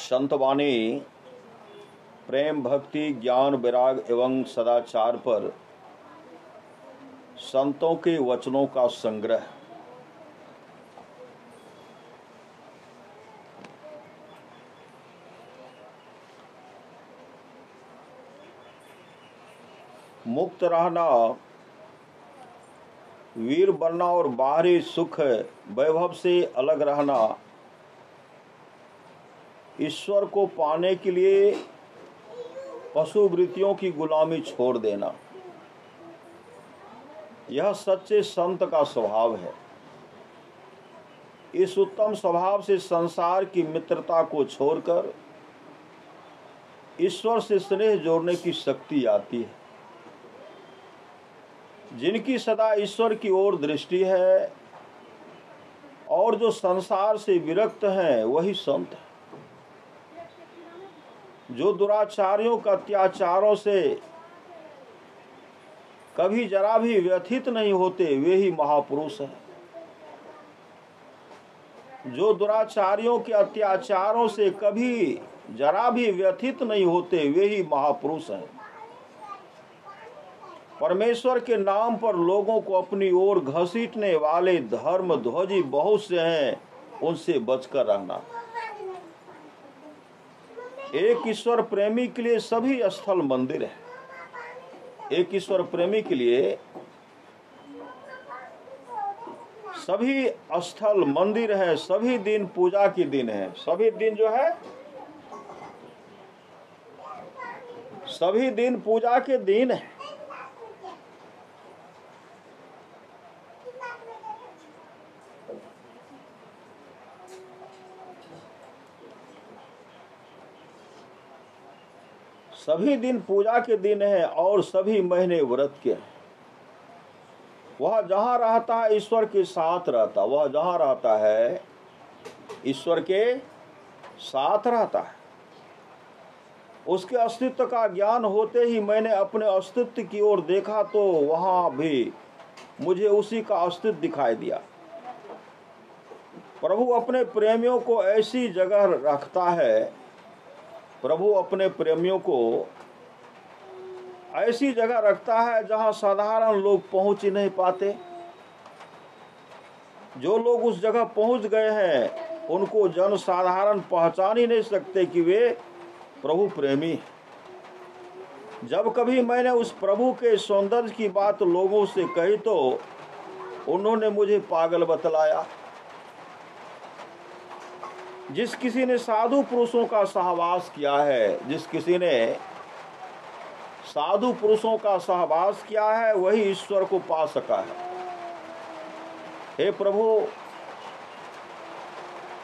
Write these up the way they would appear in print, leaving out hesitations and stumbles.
संतवाणी प्रेम भक्ति ज्ञान विराग एवं सदाचार पर संतों के वचनों का संग्रह। मुक्त रहना, वीर बनना और बाहरी सुख वैभव से अलग रहना, ईश्वर को पाने के लिए पशु वृत्तियों की गुलामी छोड़ देना, यह सच्चे संत का स्वभाव है। इस उत्तम स्वभाव से संसार की मित्रता को छोड़कर ईश्वर से स्नेह जोड़ने की शक्ति आती है। जिनकी सदा ईश्वर की ओर दृष्टि है और जो संसार से विरक्त हैं वही संत है। जो दुराचारियों का अत्याचारों से कभी जरा भी व्यथित नहीं होते वे ही महापुरुष हैं। जो दुराचारियों के अत्याचारों से कभी जरा भी व्यथित नहीं होते वे ही महापुरुष हैं। परमेश्वर के नाम पर लोगों को अपनी ओर घसीटने वाले धर्म ध्वजी बहुत से हैं, उनसे बचकर रहना। एक ईश्वर प्रेमी के लिए सभी स्थल मंदिर है। एक ईश्वर प्रेमी के लिए सभी स्थल मंदिर है। सभी दिन पूजा के दिन है। सभी दिन जो है सभी दिन पूजा के दिन है। सभी दिन पूजा के दिन है और सभी महीने व्रत के हैं। वह जहां रहता है ईश्वर के साथ रहता। वह जहां रहता है ईश्वर के साथ रहता है। उसके अस्तित्व का ज्ञान होते ही मैंने अपने अस्तित्व की ओर देखा तो वहां भी मुझे उसी का अस्तित्व दिखाई दिया। प्रभु अपने प्रेमियों को ऐसी जगह रखता है। प्रभु अपने प्रेमियों को ऐसी जगह रखता है जहां साधारण लोग पहुंच ही नहीं पाते। जो लोग उस जगह पहुंच गए हैं उनको जन साधारण पहचान ही नहीं सकते कि वे प्रभु प्रेमी हैं। जब कभी मैंने उस प्रभु के सौंदर्य की बात लोगों से कही तो उन्होंने मुझे पागल बतलाया। जिस किसी ने साधु पुरुषों का सहवास किया है, जिस किसी ने साधु पुरुषों का सहवास किया है वही ईश्वर को पा सका है। हे प्रभु,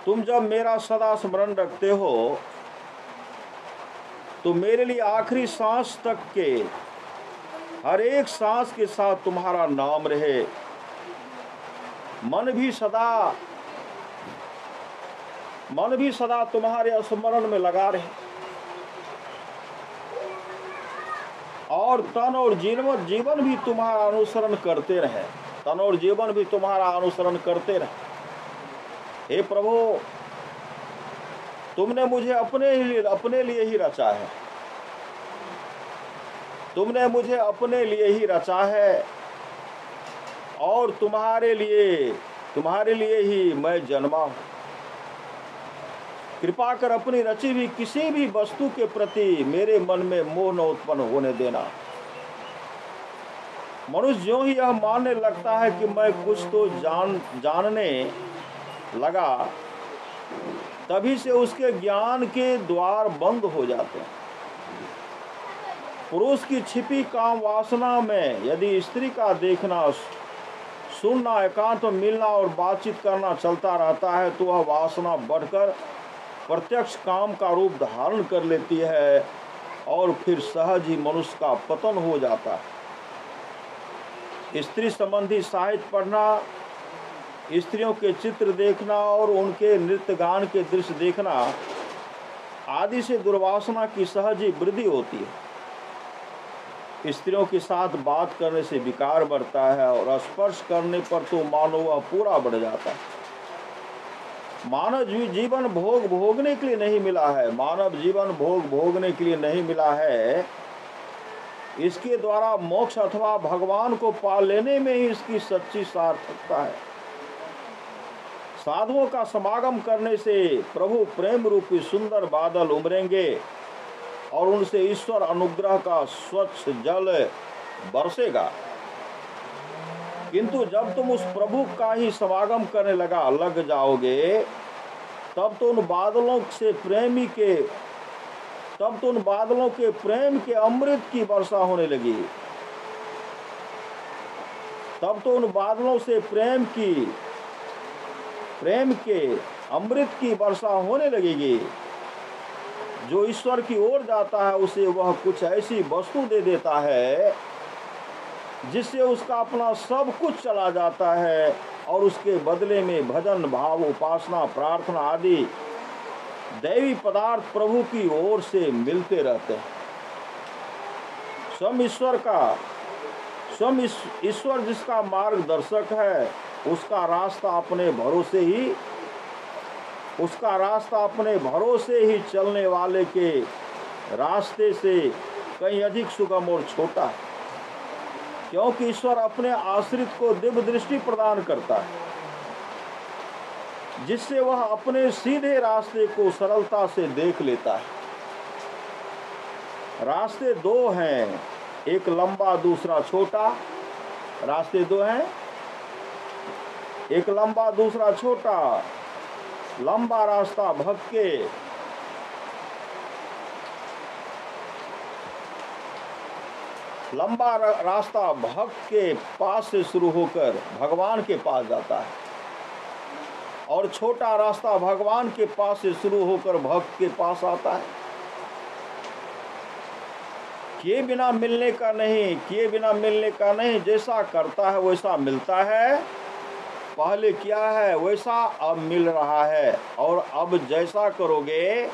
तुम जब मेरा सदा स्मरण रखते हो तो मेरे लिए आखिरी सांस तक के हर एक सांस के साथ तुम्हारा नाम रहे। मन भी सदा तुम्हारे स्मरण में लगा रहे और तन और जीवन भी तुम्हारा अनुसरण करते रहे। तन और जीवन भी तुम्हारा अनुसरण करते रहे। हे प्रभु, तुमने मुझे अपने लिए ही रचा है। तुमने मुझे अपने लिए ही रचा है और तुम्हारे लिए ही मैं जन्मा हूं। कृपा कर अपनी रची हुई किसी भी वस्तु के प्रति मेरे मन में मोह न उत्पन्न होने देना। मनुष्य ज्यों ही यह मानने लगता है कि मैं कुछ तो जानने लगा, तभी से उसके ज्ञान के द्वार बंद हो जाते हैं। पुरुष की छिपी काम वासना में यदि स्त्री का देखना, सुनना, एकांत में मिलना और बातचीत करना चलता रहता है तो वह वासना बढ़कर प्रत्यक्ष काम का रूप धारण कर लेती है और फिर सहज ही मनुष्य का पतन हो जाता है। स्त्री संबंधी साहित्य पढ़ना, स्त्रियों के चित्र देखना और उनके नृत्य गान के दृश्य देखना आदि से दुर्वासना की सहज ही वृद्धि होती है। स्त्रियों के साथ बात करने से विकार बढ़ता है और स्पर्श करने पर तो मानो वह पूरा बढ़ जाता है। मानव जीवन भोग भोगने के लिए नहीं मिला है, मानव जीवन भोग भोगने के लिए नहीं मिला है। इसके द्वारा मोक्ष अथवा भगवान को पा लेने में ही इसकी सच्ची सार्थकता है। साधुओं का समागम करने से प्रभु प्रेम रूपी सुंदर बादल उमरेंगे और उनसे ईश्वर अनुग्रह का स्वच्छ जल बरसेगा। किंतु जब तुम उस प्रभु का ही समागम करने लग जाओगे, तब तो उन बादलों के प्रेम के अमृत की वर्षा होने लगी। तब तो उन बादलों से प्रेम के अमृत की वर्षा होने लगेगी। जो ईश्वर की ओर जाता है उसे वह कुछ ऐसी वस्तु दे देता है जिससे उसका अपना सब कुछ चला जाता है और उसके बदले में भजन भाव, उपासना, प्रार्थना आदि दैवी पदार्थ प्रभु की ओर से मिलते रहते हैं। स्वयं ईश्वर जिसका मार्गदर्शक है, उसका रास्ता अपने भरोसे ही चलने वाले के रास्ते से कहीं अधिक सुगम और छोटा है, क्योंकि ईश्वर अपने आश्रित को दिव्य दृष्टि प्रदान करता है, जिससे वह अपने सीधे रास्ते को सरलता से देख लेता है। रास्ते दो हैं, एक लंबा दूसरा छोटा। रास्ते दो हैं, एक लंबा दूसरा छोटा। लंबा रास्ता भक्त के पास से शुरू होकर भगवान के पास जाता है, और छोटा रास्ता भगवान के पास से शुरू होकर भक्त के पास आता है। किए बिना मिलने का नहीं, जैसा करता है वैसा मिलता है। पहले किया है वैसा अब मिल रहा है, और अब जैसा करोगे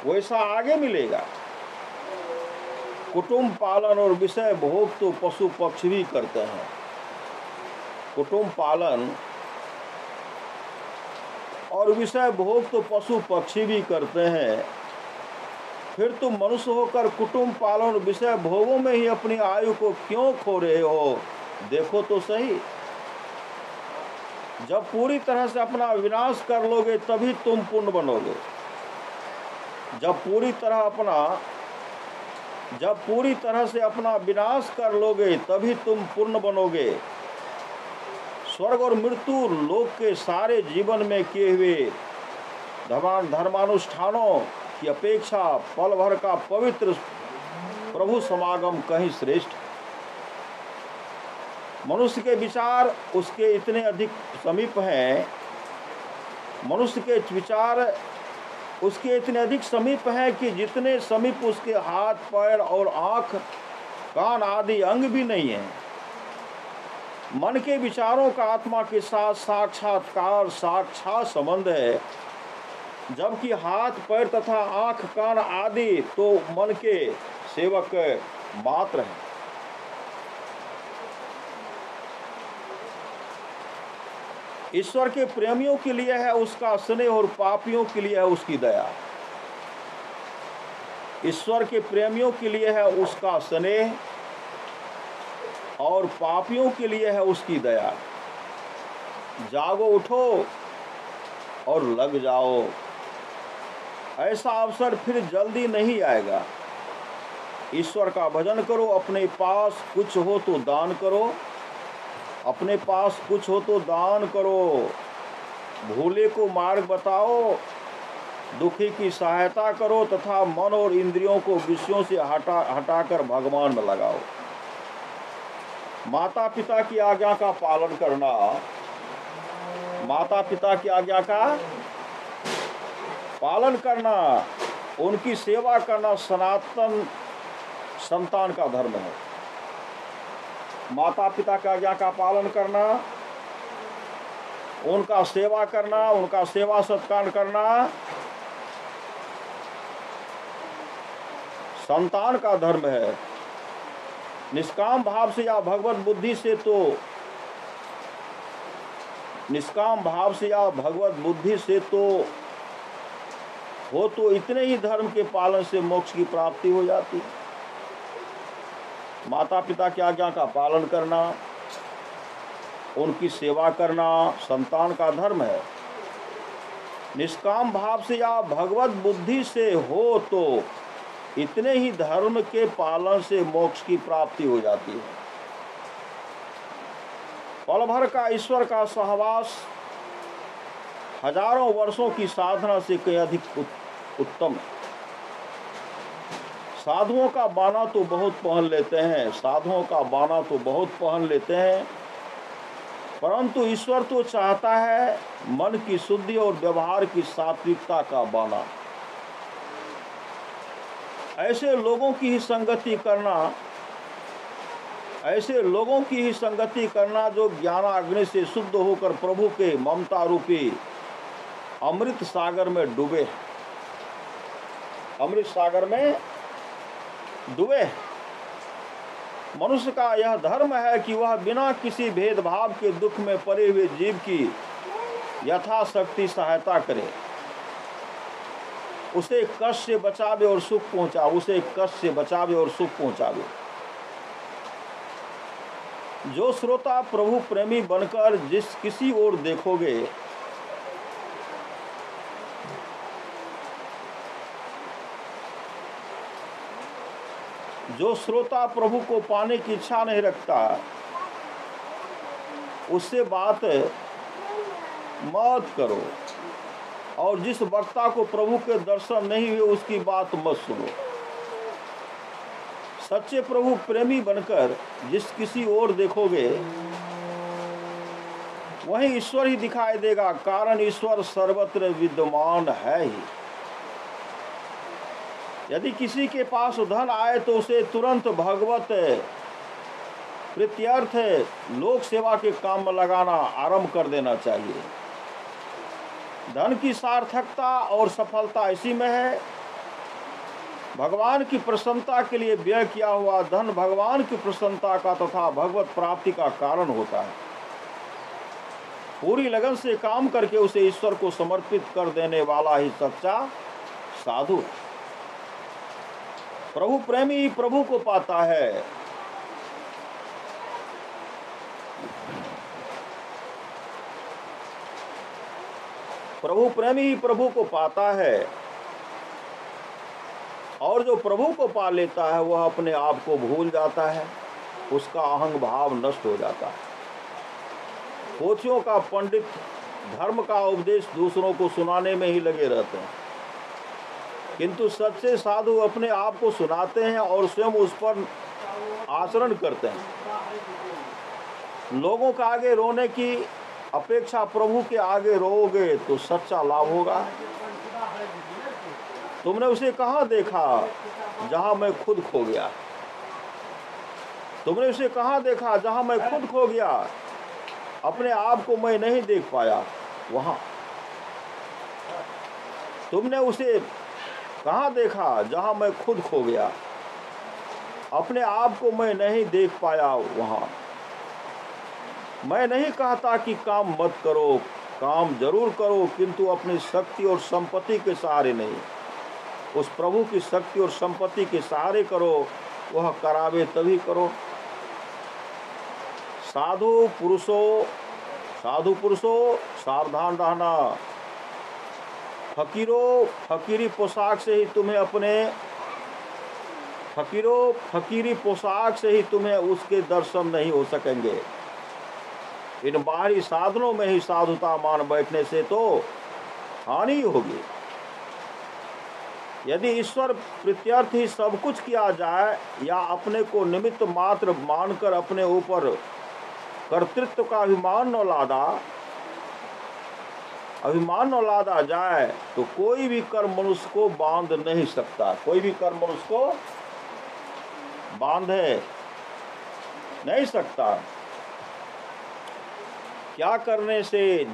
वैसा आगे मिलेगा। कुटुंब पालन और विषय भोग तो पशु पक्षी भी करते हैं। कुटुंब पालन और विषय भोग तो पशु पक्षी भी करते हैं, फिर तुम मनुष्य होकर कुटुंब पालन और विषय भोगों में ही अपनी आयु को क्यों खो रहे हो? देखो तो सही। जब पूरी तरह से अपना विनाश कर लोगे तभी तुम पूर्ण बनोगे। जब पूरी तरह से अपना विनाश कर लोगे तभी तुम पूर्ण बनोगे। स्वर्ग और मृत्यु लोक के सारे जीवन में किए हुए धर्मानुष्ठानों की अपेक्षा पल भर का पवित्र प्रभु समागम कहीं श्रेष्ठ। मनुष्य के विचार उसके इतने अधिक समीप हैं, उसके इतने अधिक समीप हैं कि जितने समीप उसके हाथ, पैर और आंख, कान आदि अंग भी नहीं हैं। मन के विचारों का आत्मा के साथ साक्षात संबंध है, जबकि हाथ, पैर तथा आंख, कान आदि तो मन के सेवक मात्र हैं। ईश्वर के प्रेमियों के लिए है उसका स्नेह और पापियों के लिए है उसकी दया। ईश्वर के प्रेमियों के लिए है उसका स्नेह और पापियों के लिए है उसकी दया। जागो, उठो और लग जाओ। ऐसा अवसर फिर जल्दी नहीं आएगा। ईश्वर का भजन करो, अपने पास कुछ हो तो दान करो, भूले को मार्ग बताओ, दुखी की सहायता करो तथा मन और इंद्रियों को विषयों से हटाकर भगवान में लगाओ। माता पिता की आज्ञा का पालन करना, उनकी सेवा करना सनातन संतान का धर्म है। माता पिता की आज्ञा का पालन करना, उनका सेवा करना, उनका सेवा सत्कार करना संतान का धर्म है। निष्काम भाव से या भगवत बुद्धि से तो निष्काम भाव से या भगवत बुद्धि से तो इतने ही धर्म के पालन से मोक्ष की प्राप्ति हो जाती है। माता पिता की आज्ञा का पालन करना, उनकी सेवा करना संतान का धर्म है। निष्काम भाव से या भगवत बुद्धि से हो तो इतने ही धर्म के पालन से मोक्ष की प्राप्ति हो जाती है। पल भर का ईश्वर का सहवास हजारों वर्षों की साधना से कहीं अधिक उत्तम है। साधुओं का बाना तो बहुत पहन लेते हैं, परंतु ईश्वर तो चाहता है मन की शुद्धि और व्यवहार की सात्विकता का बाना। ऐसे लोगों की ही संगति करना जो ज्ञानाग्नि से शुद्ध होकर प्रभु के ममता रूपी अमृत सागर में डूबे मनुष्य का यह धर्म है कि वह बिना किसी भेदभाव के दुख में पड़े हुए जीव की यथाशक्ति सहायता करे, उसे कष्ट से बचावे और सुख पहुंचावे। जो श्रोता प्रभु प्रेमी बनकर जिस किसी ओर देखोगे, जो श्रोता प्रभु को पाने की इच्छा नहीं रखता, उससे बात मत करो, और जिस वक्ता को प्रभु के दर्शन नहीं हुए उसकी बात मत सुनो। सच्चे प्रभु प्रेमी बनकर जिस किसी ओर देखोगे वहीं ईश्वर ही दिखाई देगा, कारण ईश्वर सर्वत्र विद्यमान है ही। यदि किसी के पास धन आए तो उसे तुरंत भगवत प्रीत्यर्थ लोक सेवा के काम में लगाना आरंभ कर देना चाहिए। धन की सार्थकता और सफलता इसी में है। भगवान की प्रसन्नता के लिए व्यय किया हुआ धन भगवान की प्रसन्नता का तथा भगवत प्राप्ति का कारण होता है। पूरी लगन से काम करके उसे ईश्वर को समर्पित कर देने वाला ही सच्चा साधु है। प्रभु प्रेमी प्रभु को पाता है। प्रभु प्रेमी प्रभु को पाता है, और जो प्रभु को पा लेता है वह अपने आप को भूल जाता है, उसका अहंग भाव नष्ट हो जाता है। कोचियों का पंडित धर्म का उपदेश दूसरों को सुनाने में ही लगे रहते हैं, किंतु सच्चे साधु अपने आप को सुनाते हैं और स्वयं उस पर आचरण करते हैं। लोगों के आगे रोने की अपेक्षा प्रभु के आगे रोओगे तो सच्चा लाभ होगा। तुमने उसे कहाँ देखा जहां मैं खुद खो गया? तुमने उसे कहाँ देखा जहां मैं खुद खो गया? अपने आप को मैं नहीं देख पाया वहां। तुमने उसे कहाँ देखा जहां मैं खुद खो गया? अपने आप को मैं नहीं देख पाया वहां। मैं नहीं कहता कि काम मत करो, काम जरूर करो, किंतु अपनी शक्ति और संपत्ति के सहारे नहीं, उस प्रभु की शक्ति और संपत्ति के सहारे करो। वह करावे तभी करो। साधु पुरुषों सावधान रहना। फकीरी पोशाक से ही तुम्हें उसके दर्शन नहीं हो सकेंगे। इन बाहरी साधनों में ही साधुता मान बैठने से तो हानि होगी। यदि ईश्वर प्रीत्यर्थ ही सब कुछ किया जाए या अपने को निमित्त मात्र मानकर अपने ऊपर कर्तृत्व का अभिमान न लादा जाए तो कोई भी कर्म मनुष्य को बांध नहीं सकता। कोई भी कर्म मनुष्य को बांध नहीं सकता। क्या करने से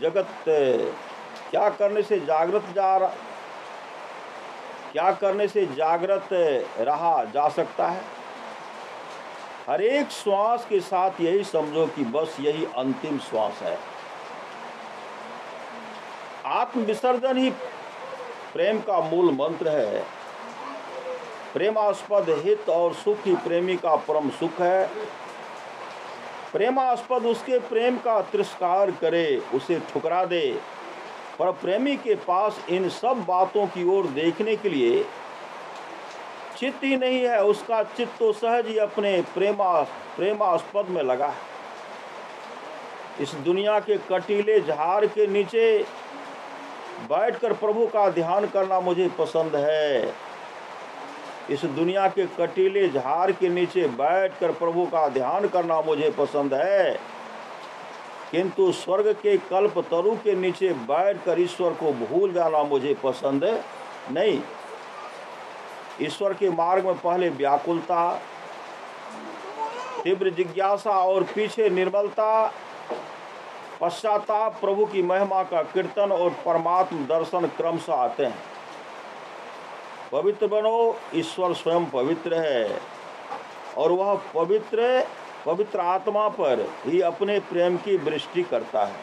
जागृत रहा जा सकता है? हर एक श्वास के साथ यही समझो कि बस यही अंतिम श्वास है। आत्म विसर्जन ही प्रेम का मूल मंत्र है। प्रेमास्पद हित और सुख ही प्रेमी का परम सुख है। प्रेमास्पद उसके प्रेम का तिरस्कार करे, उसे ठुकरा दे, पर प्रेमी के पास इन सब बातों की ओर देखने के लिए चित्त ही नहीं है। उसका चित्त तो सहज ही अपने प्रेमास्पद में लगा है। इस दुनिया के कटीले झाड़ के नीचे बैठकर प्रभु का ध्यान करना मुझे पसंद है। इस दुनिया के कटीले झाड़ के नीचे बैठकर प्रभु का ध्यान करना मुझे पसंद है, किंतु स्वर्ग के कल्प तरु के नीचे बैठकर ईश्वर को भूल जाना मुझे पसंद नहीं। ईश्वर के मार्ग में पहले व्याकुलता, तीव्र जिज्ञासा और पीछे निर्मलता, पश्चाताप, प्रभु की महिमा का कीर्तन और परमात्म दर्शन क्रमशः आते हैं। पवित्र बनो, ईश्वर स्वयं पवित्र है और वह पवित्र आत्मा पर ही अपने प्रेम की वृष्टि करता है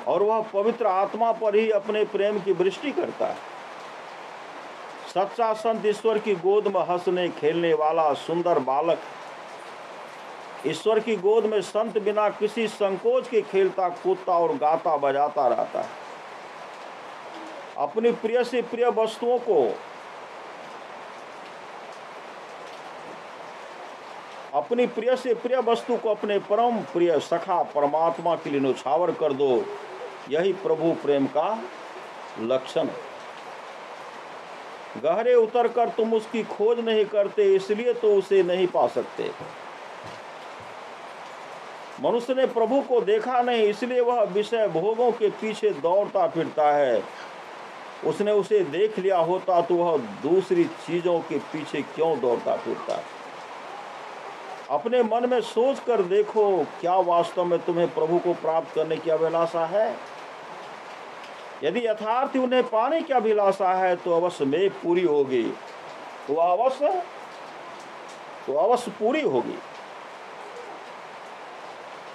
और वह पवित्र आत्मा पर ही अपने प्रेम की वृष्टि करता है। सच्चा संत ईश्वर की गोद में हंसने खेलने वाला सुंदर बालक। ईश्वर की गोद में संत बिना किसी संकोच के खेलता कूदता और गाता बजाता रहता है। अपनी प्रिय से प्रिय वस्तुओं को अपनी प्रिय से प्रिय वस्तु को अपने परम प्रिय सखा परमात्मा के लिए न्यौछावर कर दो। यही प्रभु प्रेम का लक्षण है। गहरे उतरकर तुम उसकी खोज नहीं करते, इसलिए तो उसे नहीं पा सकते। मनुष्य ने प्रभु को देखा नहीं, इसलिए वह विषय भोगों के पीछे दौड़ता फिरता है। उसने उसे देख लिया होता तो वह दूसरी चीजों के पीछे क्यों दौड़ता फिरता। अपने मन में सोच कर देखो, क्या वास्तव में तुम्हें प्रभु को प्राप्त करने की अभिलाषा है? यदि यथार्थ उन्हें पाने की अभिलाषा है तो अवश्य में पूरी होगी, तो अवश्य पूरी होगी।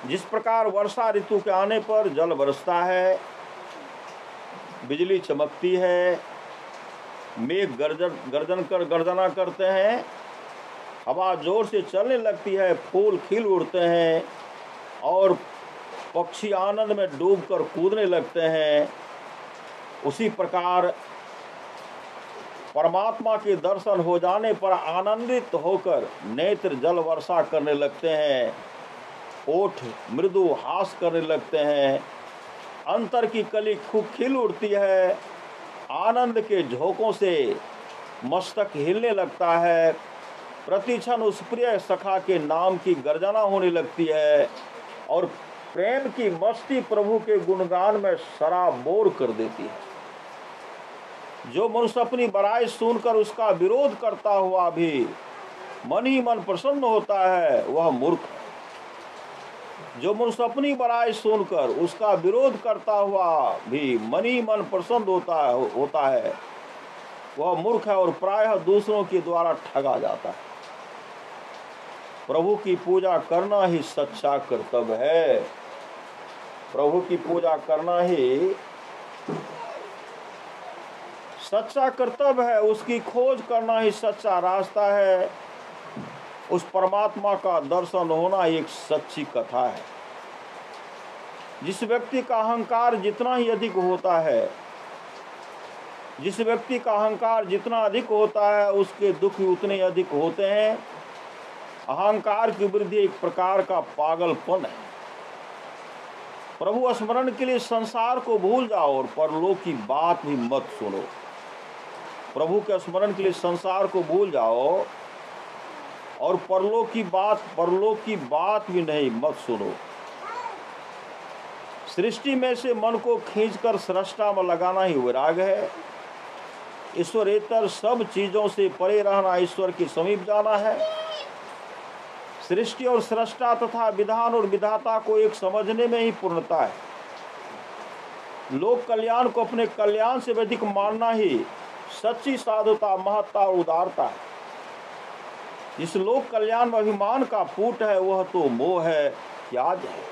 जिस प्रकार वर्षा ऋतु के आने पर जल बरसता है, बिजली चमकती है, मेघ गर्जना करते हैं, हवा जोर से चलने लगती है, फूल खिल उड़ते हैं और पक्षी आनंद में डूबकर कूदने लगते हैं, उसी प्रकार परमात्मा के दर्शन हो जाने पर आनंदित होकर नेत्र जल वर्षा करने लगते हैं, ओठ मृदु हास करने लगते हैं, अंतर की कली खिल उठती है, आनंद के झोंकों से मस्तक हिलने लगता है, प्रतिक्षण उस प्रिय सखा के नाम की गर्जना होने लगती है और प्रेम की मस्ती प्रभु के गुणगान में सराबोर कर देती है। जो मनुष्य अपनी बड़ाई सुनकर उसका विरोध करता हुआ भी मन ही मन प्रसन्न होता है, वह मूर्ख है। जो मनुष्य अपनी बड़ाई सुनकर उसका विरोध करता हुआ भी मन ही मन प्रसन्न होता है, वह मूर्ख है और प्रायः दूसरों के द्वारा ठगा जाता है। प्रभु की पूजा करना ही सच्चा कर्तव्य है। प्रभु की पूजा करना ही सच्चा कर्तव्य है। उसकी खोज करना ही सच्चा रास्ता है। उस परमात्मा का दर्शन होना एक सच्ची कथा है। जिस व्यक्ति का अहंकार जितना ही अधिक होता है, जिस व्यक्ति का अहंकार जितना अधिक होता है, उसके दुख उतने अधिक होते हैं। अहंकार की वृद्धि एक प्रकार का पागलपन है। प्रभु स्मरण के लिए संसार को भूल जाओ और परलोक की बात भी मत सुनो। प्रभु के स्मरण के लिए संसार को भूल जाओ और परलोक की बात भी नहीं मत सुनो। सृष्टि में से मन को खींचकर सृष्टा में लगाना ही वैराग है। ईश्वरेतर सब चीजों से परे रहना ईश्वर के समीप जाना है। सृष्टि और सृष्टा तथा विधान और विधाता को एक समझने में ही पूर्णता है। लोक कल्याण को अपने कल्याण से अधिक मानना ही सच्ची साधुता, महत्ता और उदारता है। जिस लोक कल्याण में अभिमान का फूट है, वह तो मोह है, त्याज है।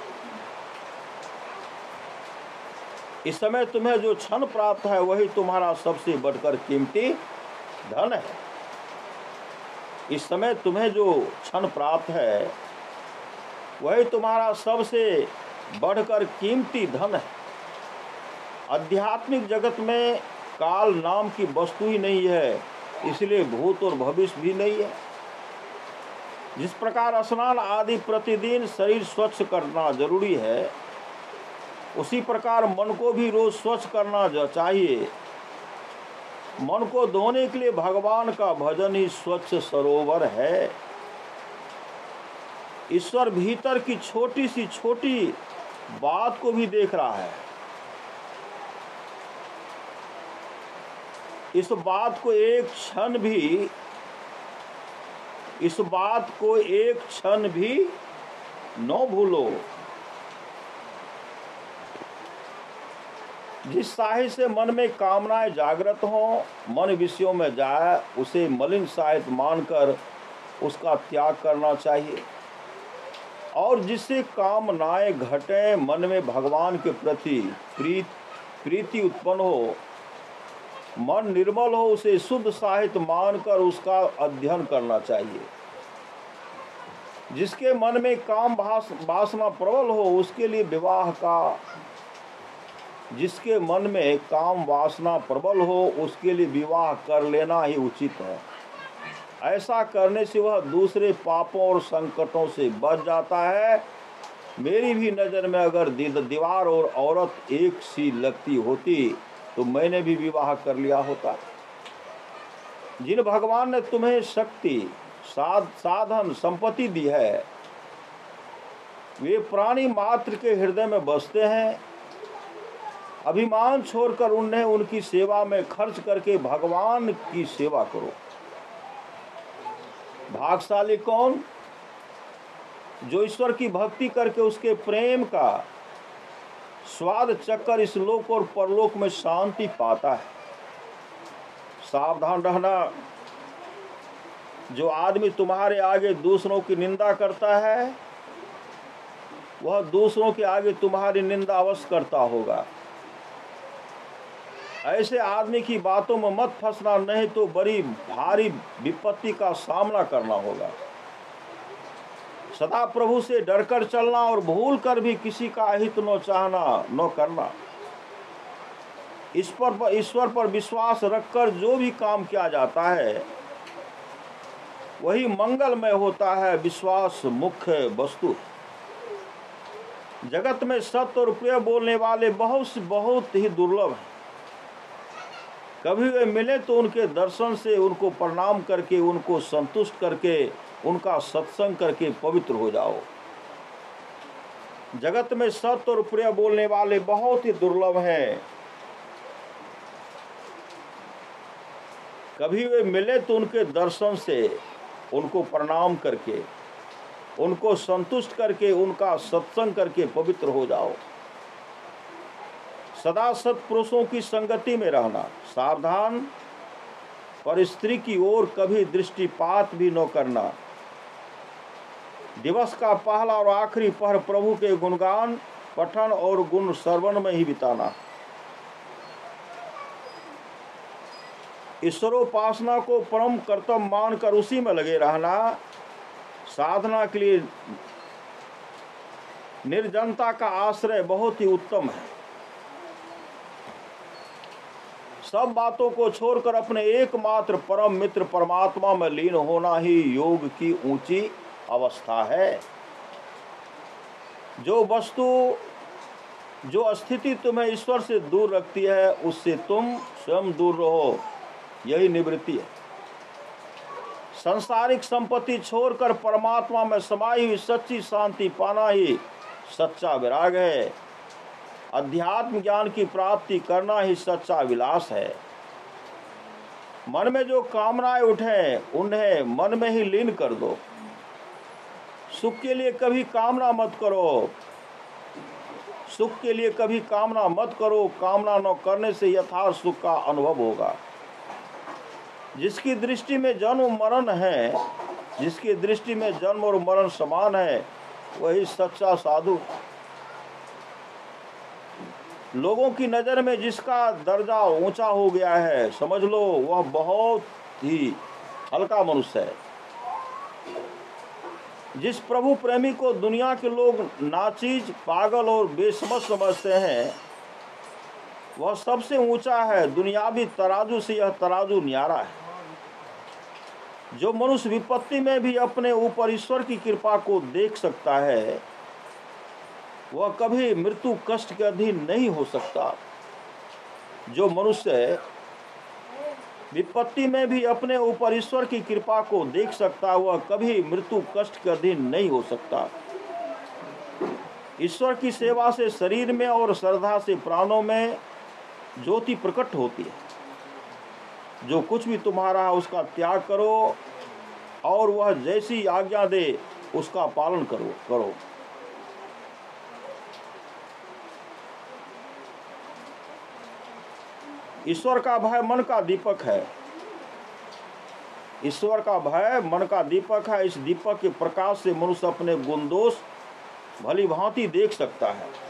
इस समय तुम्हें जो क्षण प्राप्त है वही तुम्हारा सबसे बढ़कर कीमती धन है। इस समय तुम्हें जो क्षण प्राप्त है वही तुम्हारा सबसे बढ़कर कीमती धन है। आध्यात्मिक जगत में काल नाम की वस्तु ही नहीं है, इसलिए भूत और भविष्य भी नहीं है। जिस प्रकार स्नान आदि प्रतिदिन शरीर स्वच्छ करना जरूरी है, उसी प्रकार मन को भी रोज स्वच्छ करना चाहिए। मन को धोने के लिए भगवान का भजन ही स्वच्छ सरोवर है। ईश्वर भीतर की छोटी सी छोटी बात को भी देख रहा है। इस बात को एक क्षण भी न भूलो। जिस साहित्य से मन में कामनाएं जागृत हों, मन विषयों में जाए, उसे मलिन साहित्य मानकर उसका त्याग करना चाहिए। और जिससे कामनाएं घटें, मन में भगवान के प्रति प्रीति उत्पन्न हो, मन निर्मल हो, उसे शुद्ध साहित्य मानकर उसका अध्ययन करना चाहिए। जिसके मन में काम वासना प्रबल हो, उसके लिए विवाह कर लेना ही उचित है। ऐसा करने से वह दूसरे पापों और संकटों से बच जाता है। मेरी भी नज़र में अगर दीवार और औरत एक सी लगती होती तो मैंने भी विवाह कर लिया होता। जिन भगवान ने तुम्हें शक्ति, साधन, संपत्ति दी है, वे प्राणी मात्र के हृदय में बसते हैं। अभिमान छोड़कर उन्हें उनकी सेवा में खर्च करके भगवान की सेवा करो। भाग्यशाली कौन, जो ईश्वर की भक्ति करके उसके प्रेम का स्वाद चखकर इस लोक और परलोक में शांति पाता है। सावधान रहना, जो आदमी तुम्हारे आगे दूसरों की निंदा करता है, वह दूसरों के आगे तुम्हारी निंदा अवश्य करता होगा। ऐसे आदमी की बातों में मत फंसना, नहीं तो बड़ी भारी विपत्ति का सामना करना होगा। सदा प्रभु से डरकर चलना और भूल कर भी किसी का हित न करना। ईश्वर पर विश्वास रखकर जो भी काम किया जाता है वही मंगलमय होता है। विश्वास मुख्य वस्तु। जगत में सत्य और प्रिय बोलने वाले बहुत ही दुर्लभ हैं। कभी वे मिले तो उनके दर्शन से, उनको प्रणाम करके, उनको संतुष्ट करके, उनका सत्संग करके पवित्र हो जाओ। जगत में सत्य और प्रिय बोलने वाले बहुत ही दुर्लभ हैं। कभी वे मिले तो उनके दर्शन से, उनको प्रणाम करके, उनको संतुष्ट करके, उनका सत्संग करके पवित्र हो जाओ। सदा सत्पुरुषों की संगति में रहना। सावधान, पर स्त्री की ओर कभी दृष्टिपात भी न करना। दिवस का पहला और आखिरी पहर प्रभु के गुणगान पठन और गुण श्रवण में ही बिताना। ईश्वरोपासना को परम कर्तव्य मानकर उसी में लगे रहना। साधना के लिए निर्जनता का आश्रय बहुत ही उत्तम है। सब बातों को छोड़कर अपने एकमात्र परम मित्र परमात्मा में लीन होना ही योग की ऊंची अवस्था है। जो वस्तु, जो स्थिति तुम्हें ईश्वर से दूर रखती है, उससे तुम स्वयं दूर रहो, यही निवृत्ति है। सांसारिक संपत्ति छोड़कर परमात्मा में समाई हुई सच्ची शांति पाना ही सच्चा विराग है। अध्यात्म ज्ञान की प्राप्ति करना ही सच्चा विलास है। मन में जो कामनाएं उठें, उन्हें मन में ही लीन कर दो। सुख के लिए कभी कामना मत करो। सुख के लिए कभी कामना मत करो। कामना न करने से यथार्थ सुख का अनुभव होगा। जिसकी दृष्टि में जन्म मरण है, जिसकी दृष्टि में जन्म और मरण समान है, वही सच्चा साधु। लोगों की नज़र में जिसका दर्जा ऊंचा हो गया है, समझ लो वह बहुत ही हल्का मनुष्य है। जिस प्रभु प्रेमी को दुनिया के लोग नाचीज, पागल और बेसमझ समझते हैं, वह सबसे ऊंचा है। दुनियावी तराजू से यह तराजू न्यारा है। जो मनुष्य विपत्ति में भी अपने ऊपर ईश्वर की कृपा को देख सकता है, वह कभी मृत्यु कष्ट के अधीन नहीं हो सकता। जो मनुष्य विपत्ति में भी अपने ऊपर ईश्वर की कृपा को देख सकता, वह कभी मृत्यु कष्ट के अधीन नहीं हो सकता। ईश्वर की सेवा से शरीर में और श्रद्धा से प्राणों में ज्योति प्रकट होती है। जो कुछ भी तुम्हारा है उसका त्याग करो और वह जैसी आज्ञा दे उसका पालन करो। ईश्वर का भय मन का दीपक है। ईश्वर का भय मन का दीपक है। इस दीपक के प्रकाश से मनुष्य अपने गुण दोष भली भांति देख सकता है।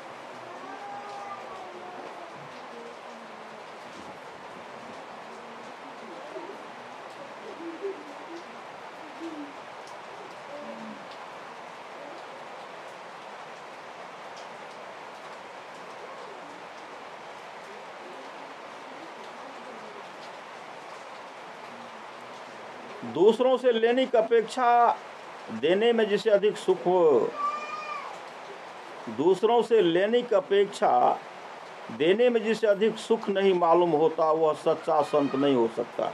दूसरों से लेने की अपेक्षा देने में जिसे अधिक सुख हो, दूसरों से लेने की अपेक्षा देने में जिसे अधिक सुख नहीं मालूम होता, वह सच्चा संत नहीं हो सकता।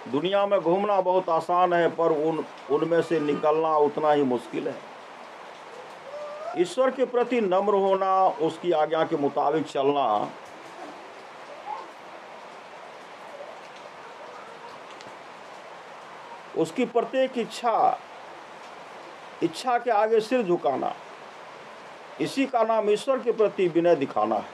दुनिया में घूमना बहुत आसान है, पर उनमें से निकलना उतना ही मुश्किल है। ईश्वर के प्रति नम्र होना, उसकी आज्ञा के मुताबिक चलना, उसकी प्रत्येक इच्छा के आगे सिर झुकाना, इसी का नाम ईश्वर के प्रति विनय दिखाना है।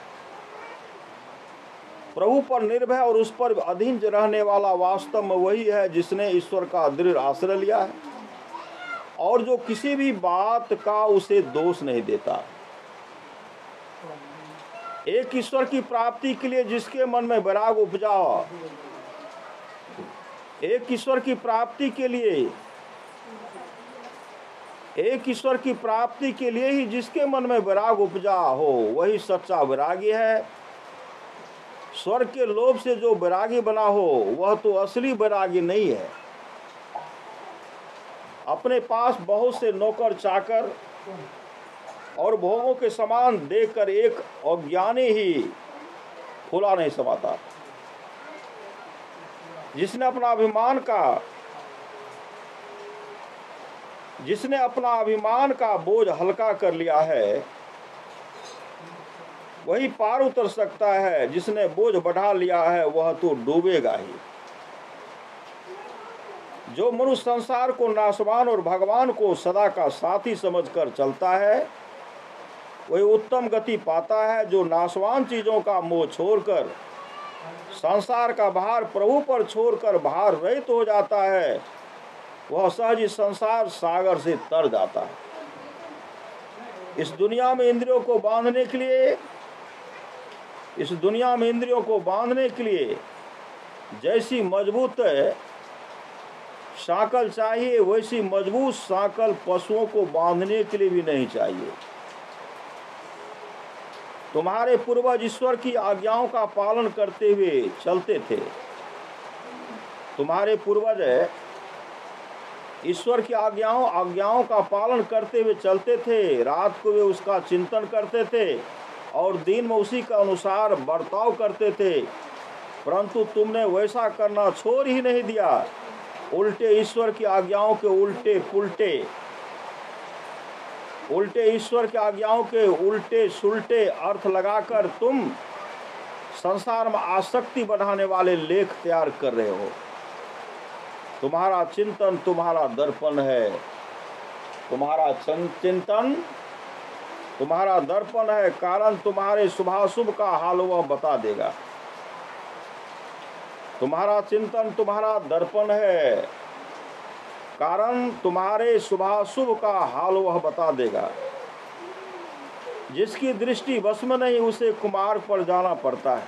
प्रभु पर निर्भय और उस पर अधीन रहने वाला वास्तव में वही है जिसने ईश्वर का दृढ़ आश्रय लिया है और जो किसी भी बात का उसे दोष नहीं देता। एक ईश्वर की प्राप्ति के लिए जिसके मन में वैराग उपजा, एक ईश्वर की प्राप्ति के लिए ही जिसके मन में वैराग उपजा हो, वही सच्चा वैरागी है। स्वर्ग के लोभ से जो वैरागी बना हो, वह तो असली वैरागी नहीं है। अपने पास बहुत से नौकर चाकर और भोगों के समान देखकर एक अज्ञानी ही फूला नहीं समाता। जिसने अपना अभिमान का बोझ हल्का कर लिया है, वही पार उतर सकता है। जिसने बोझ बढ़ा लिया है, वह तो डूबेगा ही। जो मनुष्य संसार को नाशवान और भगवान को सदा का साथी समझकर चलता है, वही उत्तम गति पाता है। जो नाशवान चीजों का मोह छोड़कर संसार का भार प्रभु पर छोड़कर भार रहित हो जाता है, वह सहज ही संसार सागर से तर जाता है। इस दुनिया में इंद्रियों को बांधने के लिए जैसी मजबूत सांकल चाहिए, वैसी मजबूत सांकल पशुओं को बांधने के लिए भी नहीं चाहिए। तुम्हारे पूर्वज ईश्वर की आज्ञाओं का पालन करते हुए चलते थे। तुम्हारे पूर्वज ईश्वर की आज्ञाओं का पालन करते हुए चलते थे। रात को वे उसका चिंतन करते थे और दिन में उसी के अनुसार बर्ताव करते थे, परंतु तुमने वैसा करना छोड़ ही नहीं दिया। उल्टे ईश्वर की आज्ञाओं के ईश्वर की आज्ञाओं के उल्टे सुलटे अर्थ लगाकर तुम संसार में आसक्ति बढ़ाने वाले लेख तैयार कर रहे हो। तुम्हारा चिंतन तुम्हारा दर्पण है। तुम्हारा चिंतन तुम्हारा दर्पण है, कारण तुम्हारे शुभाशुभ का हाल वह बता देगा। तुम्हारा चिंतन तुम्हारा दर्पण है, कारण तुम्हारे शुभाशुभ का हाल वह बता देगा। जिसकी दृष्टि बस में नहीं, उसे कुमार्ग पर जाना पड़ता है।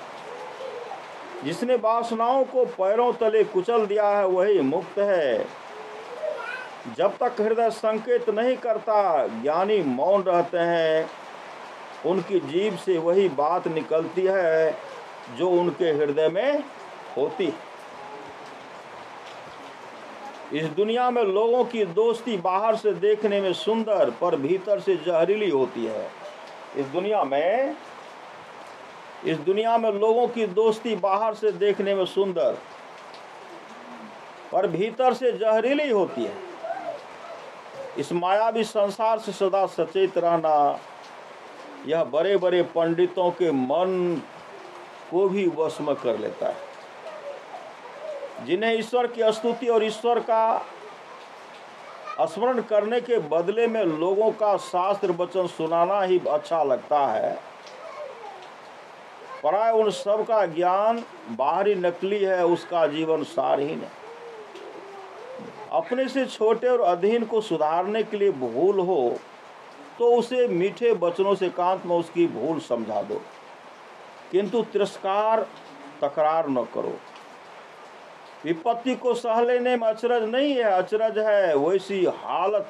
जिसने वासनाओं को पैरों तले कुचल दिया है वही मुक्त है। जब तक हृदय संकेत नहीं करता, ज्ञानी मौन रहते हैं। उनकी जीभ से वही बात निकलती है जो उनके हृदय में होती है। इस दुनिया में लोगों की दोस्ती बाहर से देखने में सुंदर पर भीतर से जहरीली होती है। इस दुनिया में लोगों की दोस्ती बाहर से देखने में सुंदर पर भीतर से जहरीली होती है। इस मायावी संसार से सदा सचेत रहना, यह बड़े बड़े पंडितों के मन को भी वश में कर लेता है, जिन्हें ईश्वर की स्तुति और ईश्वर का स्मरण करने के बदले में लोगों का शास्त्र वचन सुनाना ही अच्छा लगता है। प्राय उन सब का ज्ञान बाहरी नकली है, उसका जीवन सारहीन है। अपने से छोटे और अधीन को सुधारने के लिए भूल हो तो उसे मीठे वचनों से एकांत में उसकी भूल समझा दो, किंतु तिरस्कार तकरार न करो। विपत्ति को सह लेने में अचरज नहीं है, अचरज है वैसी हालत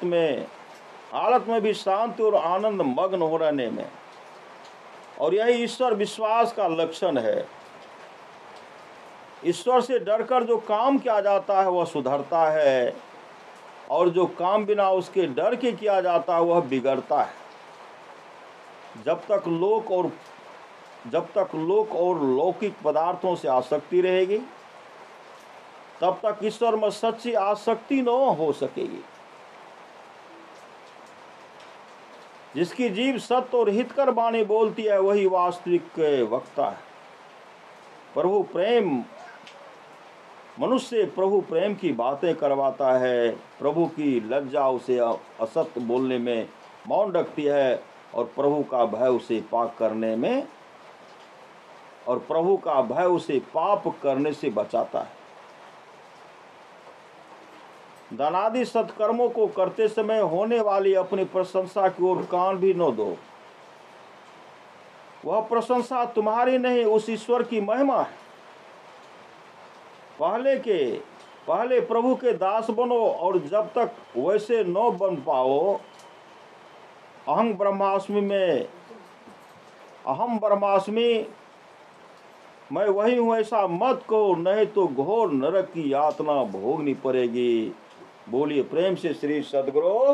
में भी शांति और आनंद मग्न हो रहने में। और यही ईश्वर विश्वास का लक्षण है। ईश्वर से डरकर जो काम किया जाता है वह सुधरता है, और जो काम बिना उसके डर के किया जाता है वह बिगड़ता है। जब तक लोक और लौकिक पदार्थों से आसक्ति रहेगी, तब तक ईश्वर में सच्ची आसक्ति न हो सकेगी। जिसकी जीभ सत्य और हितकर वाणी बोलती है वही वास्तविक वक्ता है। मनुष्य प्रभु प्रेम की बातें करवाता है। प्रभु की लज्जा उसे असत्य बोलने में मौन रखती है, और प्रभु का भय उसे पाप करने से बचाता है। दानादि सत्कर्मों को करते समय होने वाली अपनी प्रशंसा की ओर कान भी न दो। वह प्रशंसा तुम्हारी नहीं, उस ईश्वर की महिमा है। पहले प्रभु के दास बनो, और जब तक वैसे न बन पाओ, अहम ब्रह्मास्मि मैं वही हूँ ऐसा मत कहो, नहीं तो घोर नरक की यातना भोगनी पड़ेगी। बोलिए प्रेम से श्री सद्गुरु